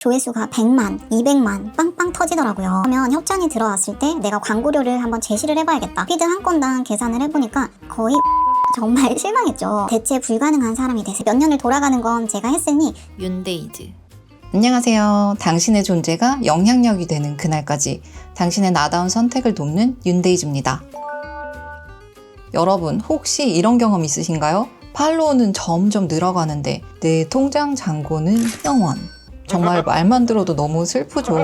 조회수가 100만, 200만 빵빵 터지더라고요. 그러면 협찬이 들어왔을 때 내가 광고료를 한번 제시를 해봐야겠다. 피드 한 건당 계산을 해보니까 거의 정말 실망했죠. 대체 불가능한 사람이 돼서 몇 년을 돌아가는 건 제가 했으니 윤데이즈. 안녕하세요. 당신의 존재가 영향력이 되는 그날까지 당신의 나다운 선택을 돕는 윤데이즈입니다. 여러분 혹시 이런 경험 있으신가요? 팔로우는 점점 늘어가는데 내 통장 잔고는 0원. 정말 말만 들어도 너무 슬프죠.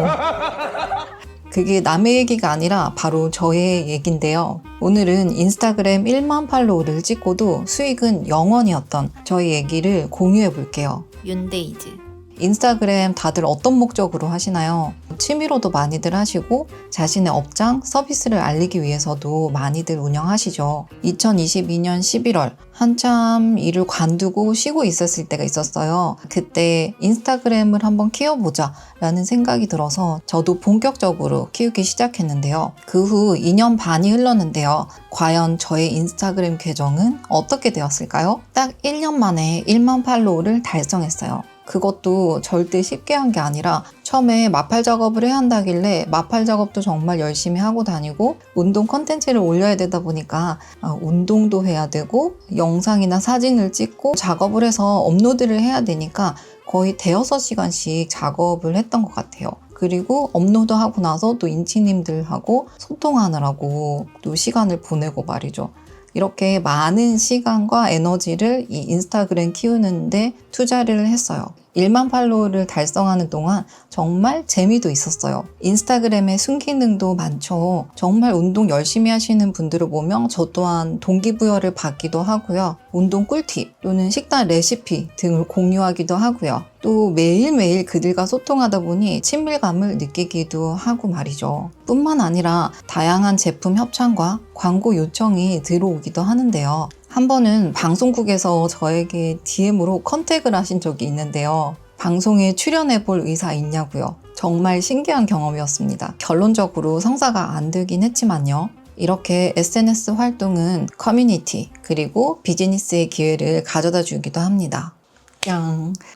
그게 남의 얘기가 아니라 바로 저의 얘기인데요. 오늘은 인스타그램 1만 팔로우를 찍고도 수익은 0원이었던 저의 얘기를 공유해 볼게요. 윤데이즈. 인스타그램 다들 어떤 목적으로 하시나요? 취미로도 많이들 하시고 자신의 업장, 서비스를 알리기 위해서도 많이들 운영하시죠. 2022년 11월 한참 일을 관두고 쉬고 있었을 때가 있었어요. 그때 인스타그램을 한번 키워보자 라는 생각이 들어서 저도 본격적으로 키우기 시작했는데요. 그 후 2년 반이 흘렀는데요. 과연 저의 인스타그램 계정은 어떻게 되었을까요? 딱 1년 만에 1만 팔로우를 달성했어요. 그것도 절대 쉽게 한 게 아니라 처음에 마팔 작업을 해야 한다길래 마팔 작업도 정말 열심히 하고 다니고 운동 컨텐츠를 올려야 되다 보니까 운동도 해야 되고 영상이나 사진을 찍고 작업을 해서 업로드를 해야 되니까 거의 대여섯 시간씩 작업을 했던 것 같아요. 그리고 업로드하고 나서 또 인치님들하고 소통하느라고 또 시간을 보내고 말이죠. 이렇게 많은 시간과 에너지를 이 인스타그램 키우는데 투자를 했어요. 1만 팔로우를 달성하는 동안 정말 재미도 있었어요. 인스타그램에 순기능도 많죠. 정말 운동 열심히 하시는 분들을 보면 저 또한 동기부여를 받기도 하고요. 운동 꿀팁 또는 식단 레시피 등을 공유하기도 하고요. 또 매일매일 그들과 소통하다 보니 친밀감을 느끼기도 하고 말이죠. 뿐만 아니라 다양한 제품 협찬과 광고 요청이 들어오기도 하는데요. 한 번은 방송국에서 저에게 DM으로 컨택을 하신 적이 있는데요. 방송에 출연해 볼 의사 있냐고요. 정말 신기한 경험이었습니다. 결론적으로 성사가 안 되긴 했지만요. 이렇게 SNS 활동은 커뮤니티 그리고 비즈니스의 기회를 가져다 주기도 합니다.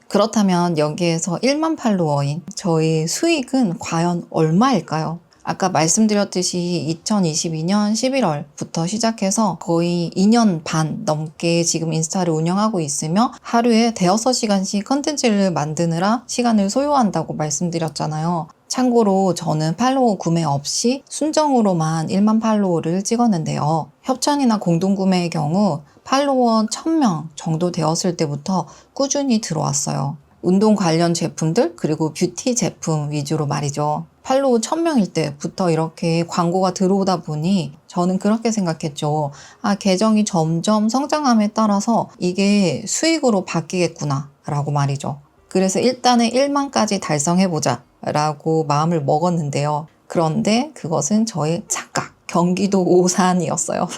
그렇다면 여기에서 1만 팔로워인 저의 수익은 과연 얼마일까요? 아까 말씀드렸듯이 2022년 11월부터 시작해서 거의 2년 반 넘게 지금 인스타를 운영하고 있으며 하루에 대여섯 시간씩 컨텐츠를 만드느라 시간을 소요한다고 말씀드렸잖아요. 참고로 저는 팔로워 구매 없이 순정으로만 1만 팔로워를 찍었는데요. 협찬이나 공동구매의 경우 팔로워 1000명 정도 되었을 때부터 꾸준히 들어왔어요. 운동 관련 제품들 그리고 뷰티 제품 위주로 말이죠. 팔로우 1000명일 때부터 이렇게 광고가 들어오다 보니 저는 그렇게 생각했죠. 계정이 점점 성장함에 따라서 이게 수익으로 바뀌겠구나 라고 말이죠. 그래서 일단은 1만까지 달성해보자 라고 마음을 먹었는데요. 그런데 그것은 저의 착각, 경기도 오산이었어요.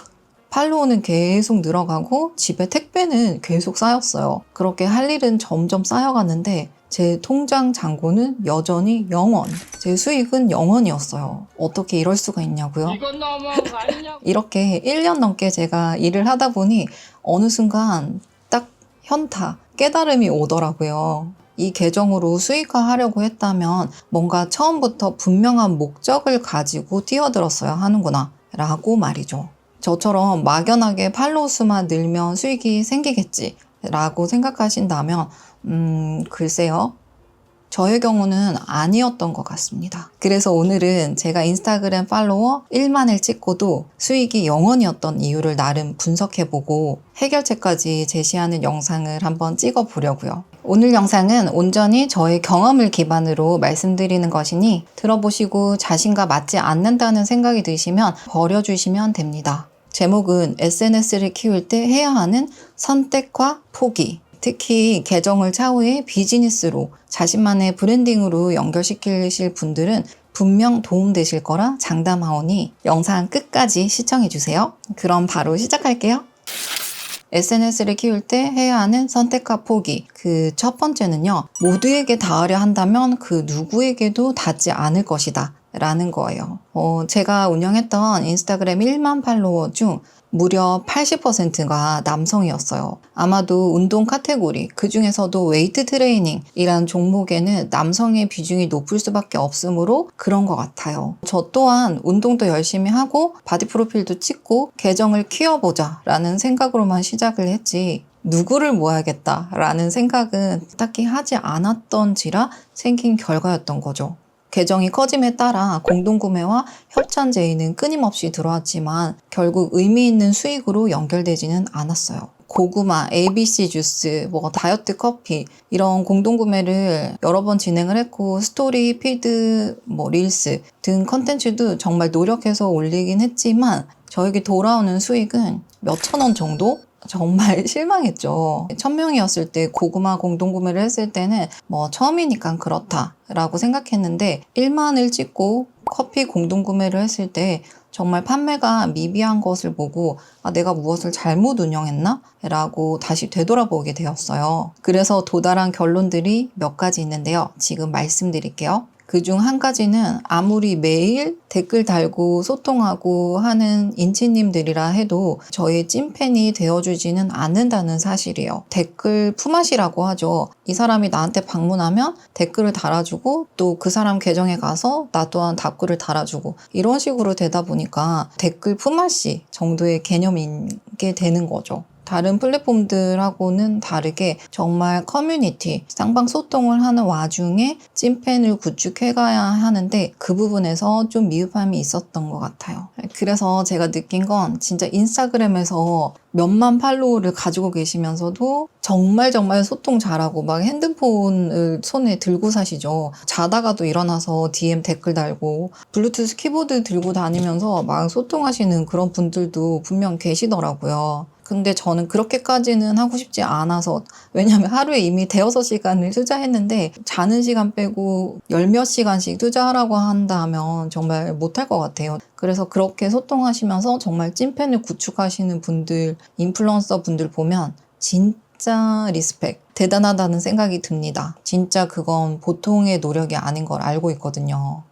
팔로우는 계속 늘어가고 집에 택배는 계속 쌓였어요. 그렇게 할 일은 점점 쌓여갔는데 제 통장 잔고는 여전히 0원, 제 수익은 0원이었어요. 어떻게 이럴 수가 있냐고요? 이건 너무한 거 아니냐고. 이렇게 1년 넘게 제가 일을 하다 보니 어느 순간 딱 현타, 깨달음이 오더라고요. 이 계정으로 수익화하려고 했다면 뭔가 처음부터 분명한 목적을 가지고 뛰어들었어야 하는구나 라고 말이죠. 저처럼 막연하게 팔로우 수만 늘면 수익이 생기겠지 라고 생각하신다면 글쎄요. 저의 경우는 아니었던 것 같습니다. 그래서 오늘은 제가 인스타그램 팔로워 1만을 찍고도 수익이 0원이었던 이유를 나름 분석해보고 해결책까지 제시하는 영상을 한번 찍어보려고요. 오늘 영상은 온전히 저의 경험을 기반으로 말씀드리는 것이니 들어보시고 자신과 맞지 않는다는 생각이 드시면 버려주시면 됩니다. 제목은 SNS를 키울 때 해야 하는 선택과 포기. 특히 계정을 차후에 비즈니스로 자신만의 브랜딩으로 연결시키실 분들은 분명 도움되실 거라 장담하오니 영상 끝까지 시청해주세요. 그럼 바로 시작할게요. SNS를 키울 때 해야 하는 선택과 포기. 그 첫 번째는요. 모두에게 닿으려 한다면 그 누구에게도 닿지 않을 것이다 라는 거예요. 제가 운영했던 인스타그램 1만 팔로워 중 무려 80%가 남성이었어요. 아마도 운동 카테고리, 그 중에서도 웨이트 트레이닝이란 종목에는 남성의 비중이 높을 수밖에 없으므로 그런 것 같아요. 저 또한 운동도 열심히 하고 바디 프로필도 찍고 계정을 키워보자 라는 생각으로만 시작을 했지, 누구를 모아야겠다 라는 생각은 딱히 하지 않았던지라 생긴 결과였던 거죠. 계정이 커짐에 따라 공동구매와 협찬 제의는 끊임없이 들어왔지만 결국 의미 있는 수익으로 연결되지는 않았어요. 고구마, ABC 주스, 다이어트 커피 이런 공동구매를 여러 번 진행을 했고, 스토리, 피드, 릴스 등 컨텐츠도 정말 노력해서 올리긴 했지만 저에게 돌아오는 수익은 몇천 원 정도? 정말 실망했죠. 1000명이었을 때 고구마 공동구매를 했을 때는 처음이니까 그렇다라고 생각했는데 1만을 찍고 커피 공동구매를 했을 때 정말 판매가 미비한 것을 보고 내가 무엇을 잘못 운영했나? 라고 다시 되돌아보게 되었어요. 그래서 도달한 결론들이 몇 가지 있는데요. 지금 말씀드릴게요. 그중 한 가지는 아무리 매일 댓글 달고 소통하고 하는 인치님들이라 해도 저의 찐팬이 되어주지는 않는다는 사실이에요. 댓글 품앗이라고 하죠. 이 사람이 나한테 방문하면 댓글을 달아주고 또 그 사람 계정에 가서 나 또한 답글을 달아주고 이런 식으로 되다 보니까 댓글 품앗이 정도의 개념인 게 되는 거죠. 다른 플랫폼들하고는 다르게 정말 커뮤니티, 쌍방 소통을 하는 와중에 찐팬을 구축해가야 하는데 그 부분에서 좀 미흡함이 있었던 것 같아요. 그래서 제가 느낀 건 진짜 인스타그램에서 몇만 팔로우를 가지고 계시면서도 정말 소통 잘하고 막 핸드폰을 손에 들고 사시죠. 자다가도 일어나서 DM 댓글 달고 블루투스 키보드 들고 다니면서 막 소통하시는 그런 분들도 분명 계시더라고요. 근데 저는 그렇게까지는 하고 싶지 않아서, 왜냐면 하루에 이미 대여섯 시간을 투자했는데 자는 시간 빼고 열몇 시간씩 투자하라고 한다면 정말 못할 것 같아요. 그래서 그렇게 소통하시면서 정말 찐팬을 구축하시는 분들, 인플루언서 분들 보면 진짜 리스펙, 대단하다는 생각이 듭니다. 진짜 그건 보통의 노력이 아닌 걸 알고 있거든요.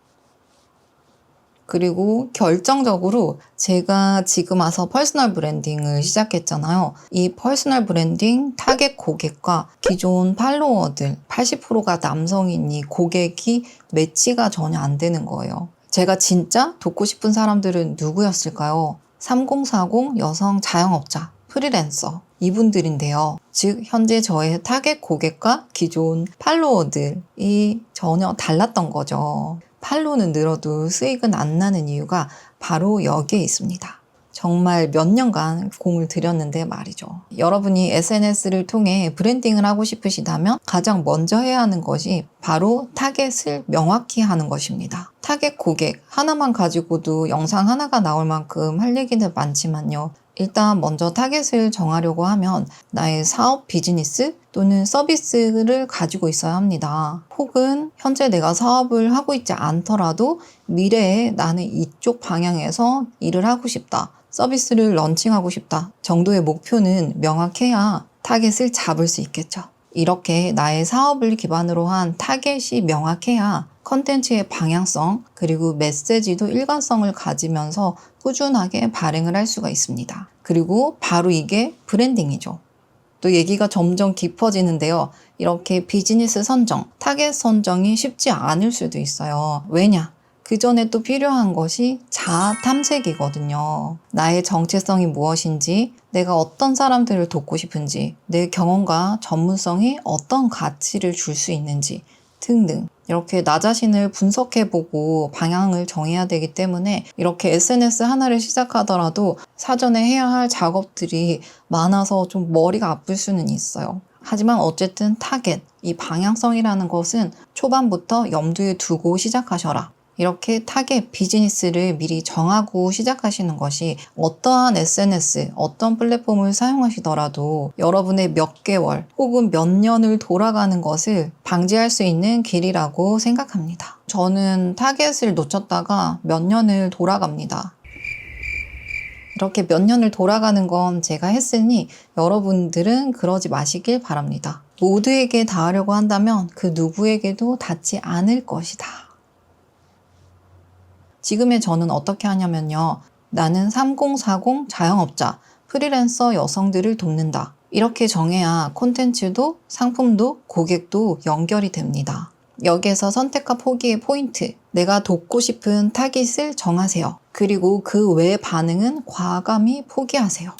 그리고 결정적으로 제가 지금 와서 퍼스널 브랜딩을 시작했잖아요. 이 퍼스널 브랜딩 타겟 고객과 기존 팔로워들 80%가 남성인 이 고객이 매치가 전혀 안 되는 거예요. 제가 진짜 돕고 싶은 사람들은 누구였을까요? 3040 여성 자영업자, 프리랜서 이분들인데요. 즉 현재 저의 타겟 고객과 기존 팔로워들이 전혀 달랐던 거죠. 팔로우는 늘어도 수익은 안 나는 이유가 바로 여기에 있습니다. 정말 몇 년간 공을 들였는데 말이죠. 여러분이 SNS를 통해 브랜딩을 하고 싶으시다면 가장 먼저 해야 하는 것이 바로 타겟을 명확히 하는 것입니다. 타겟 고객 하나만 가지고도 영상 하나가 나올 만큼 할 얘기는 많지만요. 일단 먼저 타겟을 정하려고 하면 나의 사업, 비즈니스 또는 서비스를 가지고 있어야 합니다. 혹은 현재 내가 사업을 하고 있지 않더라도 미래에 나는 이쪽 방향에서 일을 하고 싶다, 서비스를 런칭하고 싶다 정도의 목표는 명확해야 타겟을 잡을 수 있겠죠. 이렇게 나의 사업을 기반으로 한 타겟이 명확해야 컨텐츠의 방향성 그리고 메시지도 일관성을 가지면서 꾸준하게 발행을 할 수가 있습니다. 그리고 바로 이게 브랜딩이죠. 또 얘기가 점점 깊어지는데요. 이렇게 비즈니스 선정, 타겟 선정이 쉽지 않을 수도 있어요. 왜냐? 그 전에 또 필요한 것이 자아 탐색이거든요. 나의 정체성이 무엇인지, 내가 어떤 사람들을 돕고 싶은지, 내 경험과 전문성이 어떤 가치를 줄 수 있는지 등등. 이렇게 나 자신을 분석해보고 방향을 정해야 되기 때문에 이렇게 SNS 하나를 시작하더라도 사전에 해야 할 작업들이 많아서 좀 머리가 아플 수는 있어요. 하지만 어쨌든 타겟, 이 방향성이라는 것은 초반부터 염두에 두고 시작하셔라. 이렇게 타겟 비즈니스를 미리 정하고 시작하시는 것이 어떠한 SNS, 어떤 플랫폼을 사용하시더라도 여러분의 몇 개월 혹은 몇 년을 돌아가는 것을 방지할 수 있는 길이라고 생각합니다. 저는 타겟을 놓쳤다가 몇 년을 돌아갑니다. 이렇게 몇 년을 돌아가는 건 제가 했으니 여러분들은 그러지 마시길 바랍니다. 모두에게 닿으려고 한다면 그 누구에게도 닿지 않을 것이다. 지금의 저는 어떻게 하냐면요. 나는 3040 자영업자, 프리랜서 여성들을 돕는다. 이렇게 정해야 콘텐츠도 상품도 고객도 연결이 됩니다. 여기에서 선택과 포기의 포인트, 내가 돕고 싶은 타깃을 정하세요. 그리고 그 외 반응은 과감히 포기하세요.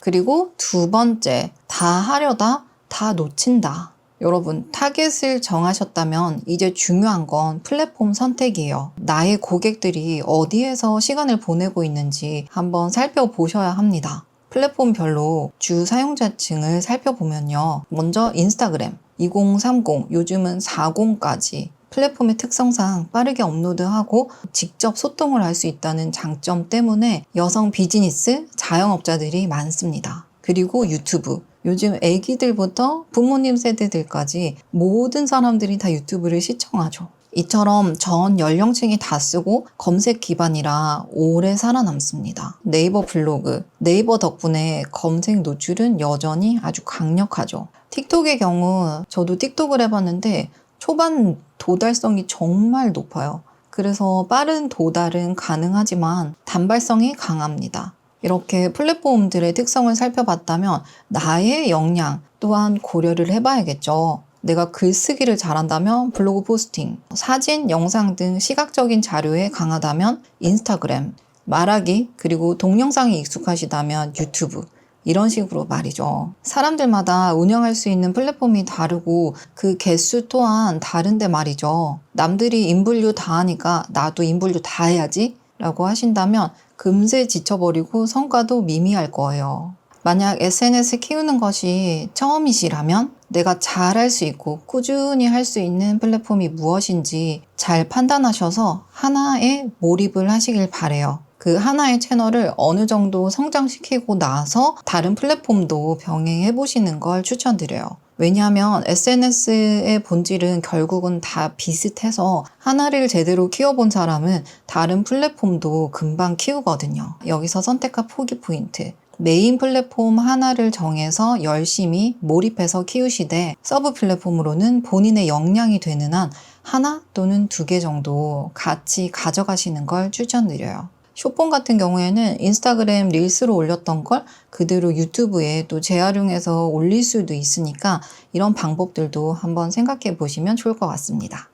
그리고 두 번째, 다 하려다 다 놓친다. 여러분, 타깃을 정하셨다면 이제 중요한 건 플랫폼 선택이에요. 나의 고객들이 어디에서 시간을 보내고 있는지 한번 살펴보셔야 합니다. 플랫폼별로 주 사용자층을 살펴보면요. 먼저 인스타그램, 2030, 요즘은 40까지 플랫폼의 특성상 빠르게 업로드하고 직접 소통을 할 수 있다는 장점 때문에 여성 비즈니스, 자영업자들이 많습니다. 그리고 유튜브. 요즘 애기들부터 부모님 세대들까지 모든 사람들이 다 유튜브를 시청하죠. 이처럼 전 연령층이 다 쓰고 검색 기반이라 오래 살아남습니다. 네이버 블로그, 네이버 덕분에 검색 노출은 여전히 아주 강력하죠. 틱톡의 경우 저도 틱톡을 해봤는데 초반 도달성이 정말 높아요. 그래서 빠른 도달은 가능하지만 단발성이 강합니다. 이렇게 플랫폼들의 특성을 살펴봤다면 나의 역량 또한 고려를 해봐야겠죠. 내가 글쓰기를 잘한다면 블로그 포스팅, 사진, 영상 등 시각적인 자료에 강하다면 인스타그램, 말하기 그리고 동영상이 익숙하시다면 유튜브, 이런 식으로 말이죠. 사람들마다 운영할 수 있는 플랫폼이 다르고 그 개수 또한 다른데 말이죠. 남들이 인분류 다 하니까 나도 인분류 다 해야지 라고 하신다면 금세 지쳐버리고 성과도 미미할 거예요. 만약 SNS 키우는 것이 처음이시라면 내가 잘 할 수 있고 꾸준히 할 수 있는 플랫폼이 무엇인지 잘 판단하셔서 하나에 몰입을 하시길 바래요. 그 하나의 채널을 어느 정도 성장시키고 나서 다른 플랫폼도 병행해 보시는 걸 추천드려요. 왜냐하면 SNS의 본질은 결국은 다 비슷해서 하나를 제대로 키워본 사람은 다른 플랫폼도 금방 키우거든요. 여기서 선택과 포기 포인트. 메인 플랫폼 하나를 정해서 열심히 몰입해서 키우시되 서브 플랫폼으로는 본인의 역량이 되는 한 하나 또는 2개 정도 같이 가져가시는 걸 추천드려요. 쇼폼 같은 경우에는 인스타그램 릴스로 올렸던 걸 그대로 유튜브에 또 재활용해서 올릴 수도 있으니까 이런 방법들도 한번 생각해 보시면 좋을 것 같습니다.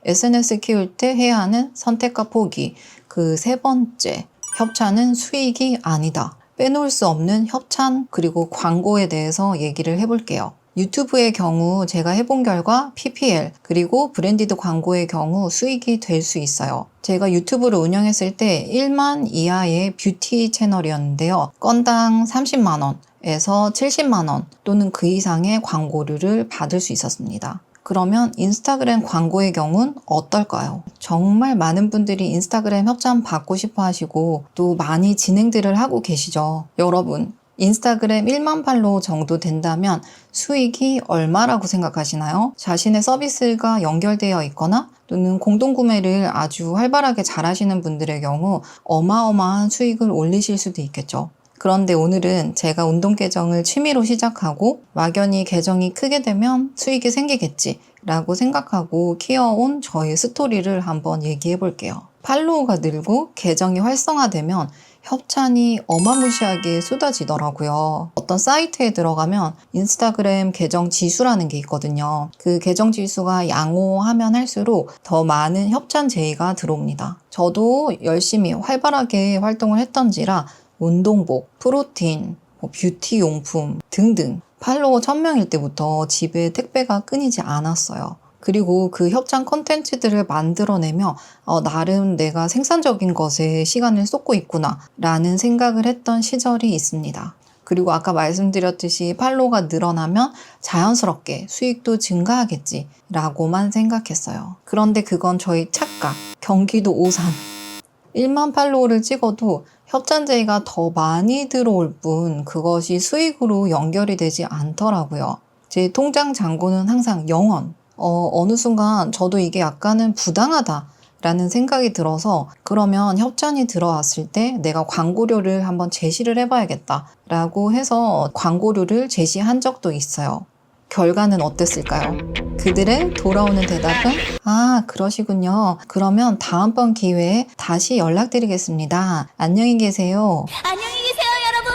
SNS 키울 때 해야 하는 선택과 포기. 그 세 번째, 협찬은 수익이 아니다. 빼놓을 수 없는 협찬 그리고 광고에 대해서 얘기를 해볼게요. 유튜브의 경우 제가 해본 결과 PPL 그리고 브랜디드 광고의 경우 수익이 될 수 있어요. 제가 유튜브를 운영했을 때 1만 이하의 뷰티 채널이었는데요. 건당 30만 원에서 70만 원 또는 그 이상의 광고료를 받을 수 있었습니다. 그러면 인스타그램 광고의 경우는 어떨까요? 정말 많은 분들이 인스타그램 협찬 받고 싶어 하시고 또 많이 진행들을 하고 계시죠. 여러분, 인스타그램 1만 팔로워 정도 된다면 수익이 얼마라고 생각하시나요? 자신의 서비스가 연결되어 있거나 또는 공동구매를 아주 활발하게 잘 하시는 분들의 경우 어마어마한 수익을 올리실 수도 있겠죠. 그런데 오늘은 제가 운동 계정을 취미로 시작하고 막연히 계정이 크게 되면 수익이 생기겠지 라고 생각하고 키워온 저의 스토리를 한번 얘기해 볼게요. 팔로워가 늘고 계정이 활성화되면 협찬이 어마무시하게 쏟아지더라고요. 어떤 사이트에 들어가면 인스타그램 계정 지수라는 게 있거든요. 그 계정 지수가 양호하면 할수록 더 많은 협찬 제의가 들어옵니다. 저도 열심히 활발하게 활동을 했던지라 운동복, 프로틴, 뷰티 용품 등등 팔로워 1000명일 때부터 집에 택배가 끊이지 않았어요. 그리고 그 협찬 콘텐츠들을 만들어내며 나름 내가 생산적인 것에 시간을 쏟고 있구나 라는 생각을 했던 시절이 있습니다. 그리고 아까 말씀드렸듯이 팔로워가 늘어나면 자연스럽게 수익도 증가하겠지 라고만 생각했어요. 그런데 그건 저의 착각, 경기도 오산 1만 팔로워를 찍어도 협찬 제의가 더 많이 들어올 뿐 그것이 수익으로 연결이 되지 않더라고요. 제 통장 잔고는 항상 0원. 어느 순간 저도 이게 약간은 부당하다라는 생각이 들어서 그러면 협찬이 들어왔을 때 내가 광고료를 한번 제시를 해봐야겠다라고 해서 광고료를 제시한 적도 있어요. 결과는 어땠을까요? 그들의 돌아오는 대답은 아, 그러시군요. 그러면 다음번 기회에 다시 연락드리겠습니다. 안녕히 계세요. 안녕히 계세요, 여러분.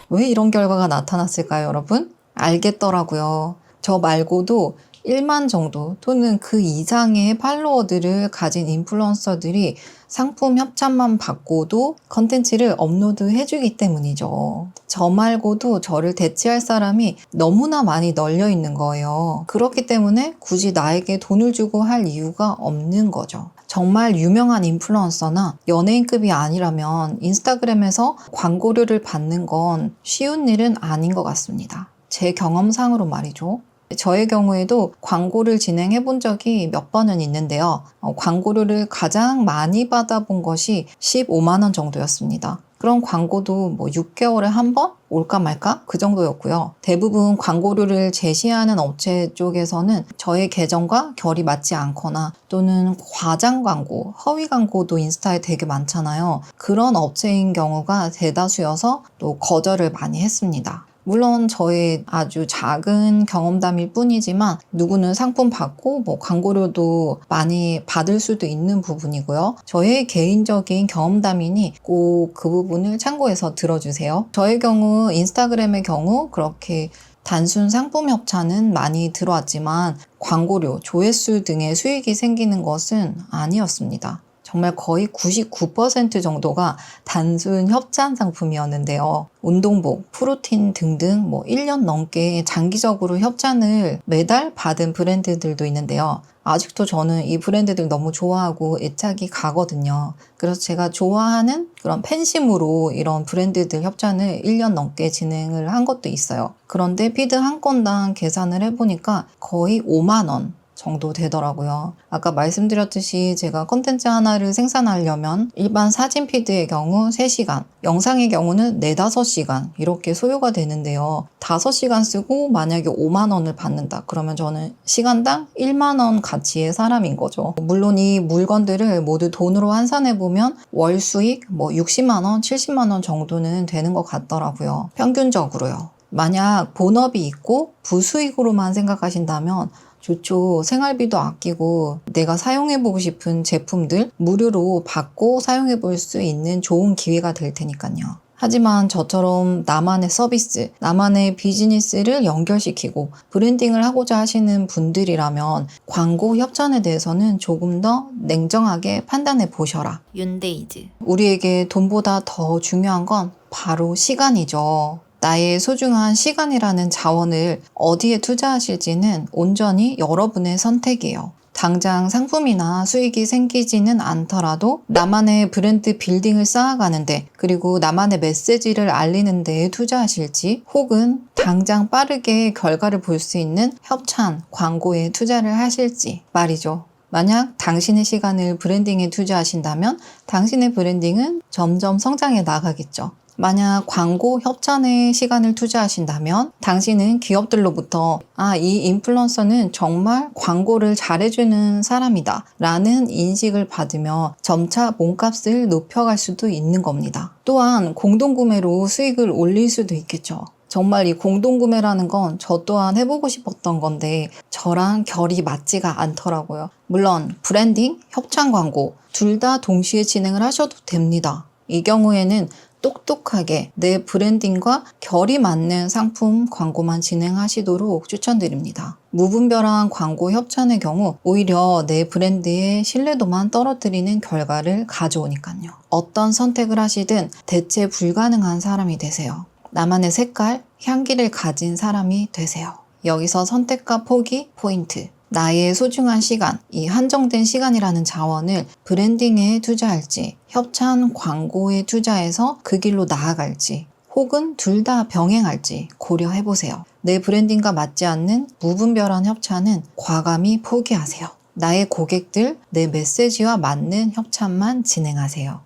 왜 이런 결과가 나타났을까요, 여러분? 알겠더라고요. 저 말고도 1만 정도 또는 그 이상의 팔로워들을 가진 인플루언서들이 상품 협찬만 받고도 컨텐츠를 업로드 해주기 때문이죠. 저 말고도 저를 대체할 사람이 너무나 많이 널려 있는 거예요. 그렇기 때문에 굳이 나에게 돈을 주고 할 이유가 없는 거죠. 정말 유명한 인플루언서나 연예인급이 아니라면 인스타그램에서 광고료를 받는 건 쉬운 일은 아닌 것 같습니다. 제 경험상으로 말이죠. 저의 경우에도 광고를 진행해 본 적이 몇 번은 있는데요. 광고료를 가장 많이 받아본 것이 15만 원 정도였습니다. 그런 광고도 뭐 6개월에 한 번 올까 말까 그 정도였고요. 대부분 광고료를 제시하는 업체 쪽에서는 저의 계정과 결이 맞지 않거나 또는 과장 광고, 허위 광고도 인스타에 되게 많잖아요. 그런 업체인 경우가 대다수여서 또 거절을 많이 했습니다. 물론 저의 아주 작은 경험담일 뿐이지만 누구는 상품 받고 뭐 광고료도 많이 받을 수도 있는 부분이고요. 저의 개인적인 경험담이니 꼭 그 부분을 참고해서 들어주세요. 저의 경우 인스타그램의 경우 그렇게 단순 상품 협찬은 많이 들어왔지만 광고료, 조회수 등의 수익이 생기는 것은 아니었습니다. 정말 거의 99% 정도가 단순 협찬 상품이었는데요. 운동복, 프로틴 등등 1년 넘게 장기적으로 협찬을 매달 받은 브랜드들도 있는데요. 아직도 저는 이 브랜드들 너무 좋아하고 애착이 가거든요. 그래서 제가 좋아하는 그런 팬심으로 이런 브랜드들 협찬을 1년 넘게 진행을 한 것도 있어요. 그런데 피드 한 건당 계산을 해보니까 거의 5만 원 정도 되더라고요. 아까 말씀드렸듯이 제가 콘텐츠 하나를 생산하려면 일반 사진 피드의 경우 3시간, 영상의 경우는 4, 5시간 이렇게 소요가 되는데요. 5시간 쓰고 만약에 5만 원을 받는다. 그러면 저는 시간당 1만 원 가치의 사람인 거죠. 물론 이 물건들을 모두 돈으로 환산해보면 월 수익 60만 원, 70만 원 정도는 되는 것 같더라고요. 평균적으로요. 만약 본업이 있고 부수익으로만 생각하신다면 좋죠. 생활비도 아끼고 내가 사용해보고 싶은 제품들 무료로 받고 사용해볼 수 있는 좋은 기회가 될 테니까요. 하지만 저처럼 나만의 서비스, 나만의 비즈니스를 연결시키고 브랜딩을 하고자 하시는 분들이라면 광고 협찬에 대해서는 조금 더 냉정하게 판단해 보셔라. 윤데이즈. 우리에게 돈보다 더 중요한 건 바로 시간이죠. 나의 소중한 시간이라는 자원을 어디에 투자하실지는 온전히 여러분의 선택이에요. 당장 상품이나 수익이 생기지는 않더라도 나만의 브랜드 빌딩을 쌓아가는데 그리고 나만의 메시지를 알리는 데에 투자하실지 혹은 당장 빠르게 결과를 볼 수 있는 협찬, 광고에 투자를 하실지 말이죠. 만약 당신의 시간을 브랜딩에 투자하신다면 당신의 브랜딩은 점점 성장해 나가겠죠. 만약 광고 협찬에 시간을 투자하신다면 당신은 기업들로부터 이 인플루언서는 정말 광고를 잘해주는 사람이다 라는 인식을 받으며 점차 몸값을 높여갈 수도 있는 겁니다. 또한 공동구매로 수익을 올릴 수도 있겠죠. 정말 이 공동구매라는 건 저 또한 해보고 싶었던 건데 저랑 결이 맞지가 않더라고요. 물론 브랜딩, 협찬 광고 둘 다 동시에 진행을 하셔도 됩니다. 이 경우에는 똑똑하게 내 브랜딩과 결이 맞는 상품 광고만 진행하시도록 추천드립니다. 무분별한 광고 협찬의 경우 오히려 내 브랜드의 신뢰도만 떨어뜨리는 결과를 가져오니까요. 어떤 선택을 하시든 대체 불가능한 사람이 되세요. 나만의 색깔, 향기를 가진 사람이 되세요. 여기서 선택과 포기 포인트. 나의 소중한 시간, 이 한정된 시간이라는 자원을 브랜딩에 투자할지, 협찬 광고에 투자해서 그 길로 나아갈지, 혹은 둘 다 병행할지 고려해보세요. 내 브랜딩과 맞지 않는 무분별한 협찬은 과감히 포기하세요. 나의 고객들, 내 메시지와 맞는 협찬만 진행하세요.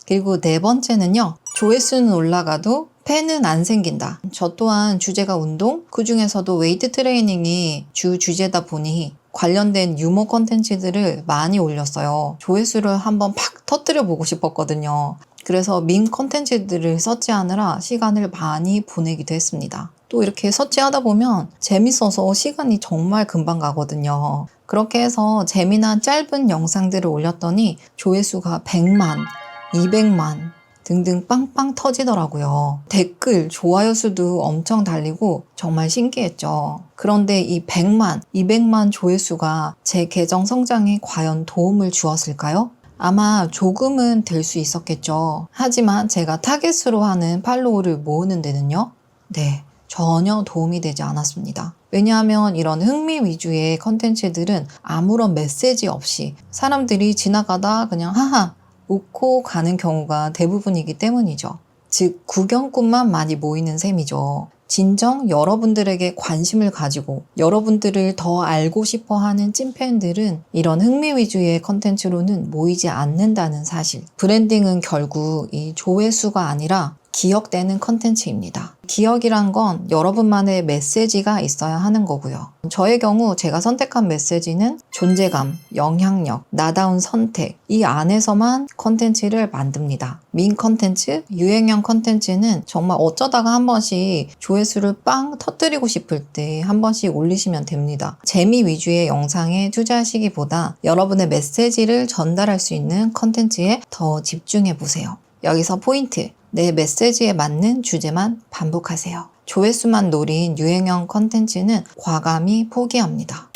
그리고 4번째는요. 조회수는 올라가도 팬은 안 생긴다. 저 또한 주제가 운동, 그 중에서도 웨이트 트레이닝이 주 주제다 보니 관련된 유머 콘텐츠들을 많이 올렸어요. 조회수를 한번 팍 터뜨려 보고 싶었거든요. 그래서 밈 콘텐츠들을 서치하느라 시간을 많이 보내기도 했습니다. 또 이렇게 서치하다 보면 재밌어서 시간이 정말 금방 가거든요. 그렇게 해서 재미난 짧은 영상들을 올렸더니 조회수가 100만, 200만 등등 빵빵 터지더라고요. 댓글, 좋아요 수도 엄청 달리고 정말 신기했죠. 그런데 이 100만, 200만 조회수가 제 계정 성장에 과연 도움을 주었을까요? 아마 조금은 될 수 있었겠죠. 하지만 제가 타겟으로 하는 팔로우를 모으는 데는요? 네, 전혀 도움이 되지 않았습니다. 왜냐하면 이런 흥미 위주의 컨텐츠들은 아무런 메시지 없이 사람들이 지나가다 그냥 하하 웃고 가는 경우가 대부분이기 때문이죠. 즉 구경꾼만 많이 모이는 셈이죠. 진정 여러분들에게 관심을 가지고 여러분들을 더 알고 싶어 하는 찐팬들은 이런 흥미 위주의 컨텐츠로는 모이지 않는다는 사실. 브랜딩은 결국 이 조회수가 아니라 기억되는 컨텐츠입니다. 기억이란 건 여러분만의 메시지가 있어야 하는 거고요. 저의 경우 제가 선택한 메시지는 존재감, 영향력, 나다운 선택 이 안에서만 컨텐츠를 만듭니다. 민 컨텐츠, 유행형 컨텐츠는 정말 어쩌다가 한 번씩 조회수를 빵 터뜨리고 싶을 때 한 번씩 올리시면 됩니다. 재미 위주의 영상에 투자하시기보다 여러분의 메시지를 전달할 수 있는 컨텐츠에 더 집중해 보세요. 여기서 포인트. 내 메시지에 맞는 주제만 반복하세요. 조회수만 노린 유행형 컨텐츠는 과감히 포기합니다.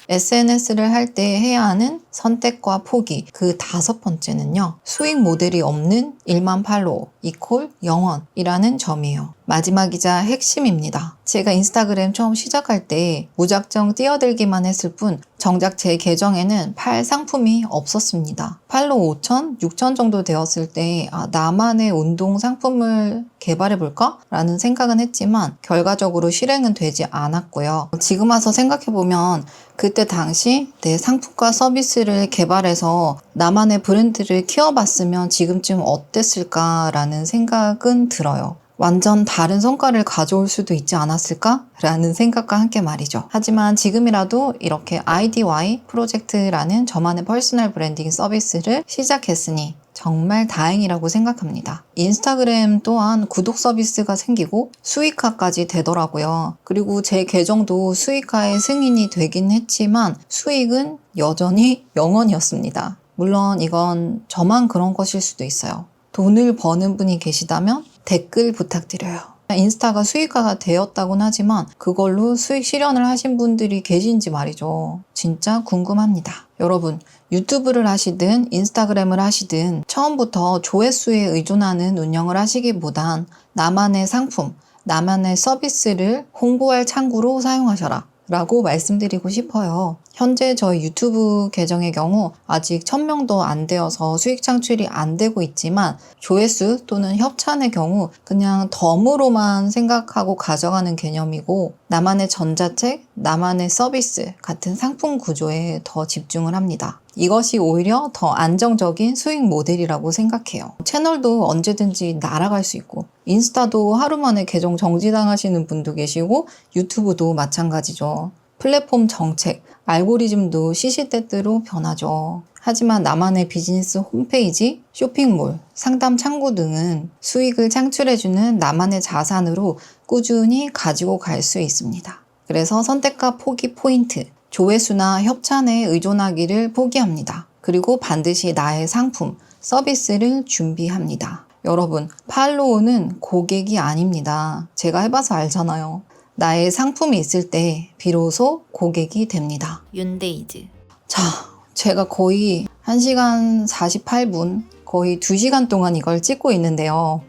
SNS를 할 때 해야 하는 선택과 포기 그 5번째는요. 수익 모델이 없는 1만 팔로워 이퀄 영원이라는 점이에요. 마지막이자 핵심입니다. 제가 인스타그램 처음 시작할 때 무작정 뛰어들기만 했을 뿐 정작 제 계정에는 팔 상품이 없었습니다. 팔로우 5천, 6천 정도 되었을 때 나만의 운동 상품을 개발해볼까? 라는 생각은 했지만 결과적으로 실행은 되지 않았고요. 지금 와서 생각해보면 그때 당시 내 상품과 서비스를 개발해서 나만의 브랜드를 키워봤으면 지금쯤 어땠을까라는 생각은 들어요. 완전 다른 성과를 가져올 수도 있지 않았을까? 라는 생각과 함께 말이죠. 하지만 지금이라도 이렇게 IDY 프로젝트라는 저만의 퍼스널 브랜딩 서비스를 시작했으니 정말 다행이라고 생각합니다. 인스타그램 또한 구독 서비스가 생기고 수익화까지 되더라고요. 그리고 제 계정도 수익화의 승인이 되긴 했지만 수익은 여전히 0원이었습니다. 물론 이건 저만 그런 것일 수도 있어요. 돈을 버는 분이 계시다면 댓글 부탁드려요. 인스타가 수익화가 되었다곤 하지만 그걸로 수익 실현을 하신 분들이 계신지 말이죠. 진짜 궁금합니다. 여러분, 유튜브를 하시든 인스타그램을 하시든 처음부터 조회수에 의존하는 운영을 하시기보단 나만의 상품, 나만의 서비스를 홍보할 창구로 사용하셔라 라고 말씀드리고 싶어요. 현재 저희 유튜브 계정의 경우 아직 1000명도 안 되어서 수익 창출이 안 되고 있지만 조회수 또는 협찬의 경우 그냥 덤으로만 생각하고 가져가는 개념이고 나만의 전자책, 나만의 서비스 같은 상품 구조에 더 집중을 합니다. 이것이 오히려 더 안정적인 수익 모델이라고 생각해요. 채널도 언제든지 날아갈 수 있고 인스타도 하루 만에 계정 정지당하시는 분도 계시고 유튜브도 마찬가지죠. 플랫폼 정책, 알고리즘도 시시때때로 변하죠. 하지만 나만의 비즈니스 홈페이지, 쇼핑몰, 상담 창구 등은 수익을 창출해주는 나만의 자산으로 꾸준히 가지고 갈 수 있습니다. 그래서 선택과 포기 포인트, 조회수나 협찬에 의존하기를 포기합니다. 그리고 반드시 나의 상품, 서비스를 준비합니다. 여러분, 팔로우는 고객이 아닙니다. 제가 해봐서 알잖아요. 나의 상품이 있을 때 비로소 고객이 됩니다. 윤데이즈. 자, 제가 거의 1시간 48분, 거의 2시간 동안 이걸 찍고 있는데요.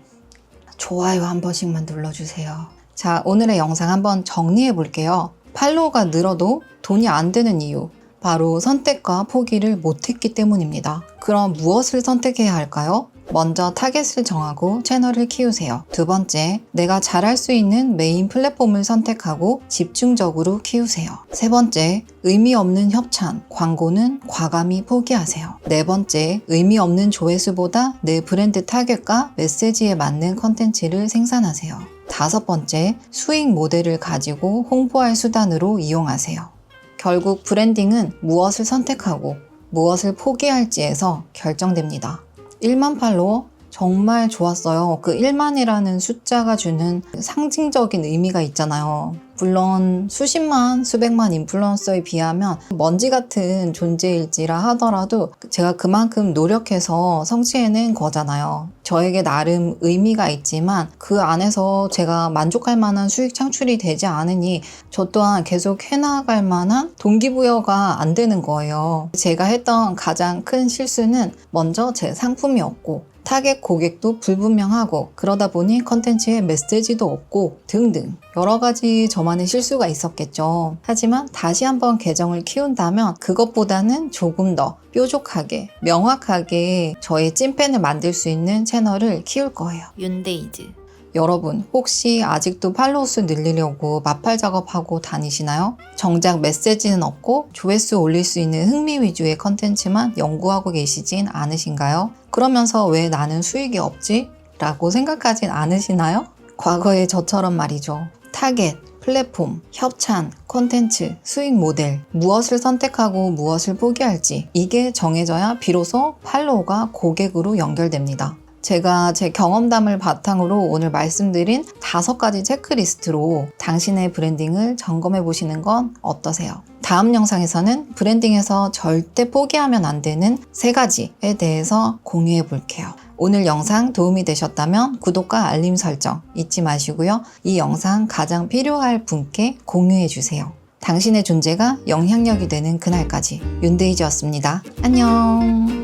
좋아요 한 번씩만 눌러주세요. 자, 오늘의 영상 한번 정리해 볼게요. 팔로우가 늘어도 돈이 안 되는 이유, 바로 선택과 포기를 못했기 때문입니다. 그럼 무엇을 선택해야 할까요? 먼저 타겟을 정하고 채널을 키우세요. 두 번째, 내가 잘할 수 있는 메인 플랫폼을 선택하고 집중적으로 키우세요. 세 번째, 의미 없는 협찬, 광고는 과감히 포기하세요. 네 번째, 의미 없는 조회수보다 내 브랜드 타겟과 메시지에 맞는 컨텐츠를 생산하세요. 다섯 번째, 수익 모델을 가지고 홍보할 수단으로 이용하세요. 결국 브랜딩은 무엇을 선택하고 무엇을 포기할지에서 결정됩니다. 1만 팔로워, 정말 좋았어요. 그 1만이라는 숫자가 주는 상징적인 의미가 있잖아요. 물론 수십만, 수백만 인플루언서에 비하면 먼지 같은 존재일지라 하더라도 제가 그만큼 노력해서 성취해낸 거잖아요. 저에게 나름 의미가 있지만 그 안에서 제가 만족할 만한 수익 창출이 되지 않으니 저 또한 계속 해나갈 만한 동기부여가 안 되는 거예요. 제가 했던 가장 큰 실수는 먼저 제 상품이었고 타겟 고객도 불분명하고 그러다 보니 컨텐츠에 메시지도 없고 등등 여러 가지 저만의 실수가 있었겠죠. 하지만 다시 한번 계정을 키운다면 그것보다는 조금 더 뾰족하게 명확하게 저의 찐팬을 만들 수 있는 채널을 키울 거예요. 윤데이즈. 여러분 혹시 아직도 팔로우 수 늘리려고 마팔 작업하고 다니시나요? 정작 메시지는 없고 조회수 올릴 수 있는 흥미 위주의 컨텐츠만 연구하고 계시진 않으신가요? 그러면서 왜 나는 수익이 없지? 라고 생각하진 않으시나요? 과거의 저처럼 말이죠. 타겟, 플랫폼, 협찬, 콘텐츠, 수익 모델, 무엇을 선택하고 무엇을 포기할지 이게 정해져야 비로소 팔로우가 고객으로 연결됩니다. 제가 제 경험담을 바탕으로 오늘 말씀드린 5가지 체크리스트로 당신의 브랜딩을 점검해 보시는 건 어떠세요? 다음 영상에서는 브랜딩에서 절대 포기하면 안 되는 3가지에 대해서 공유해 볼게요. 오늘 영상 도움이 되셨다면 구독과 알림 설정 잊지 마시고요. 이 영상 가장 필요할 분께 공유해 주세요. 당신의 존재가 영향력이 되는 그날까지 윤데이지였습니다. 안녕.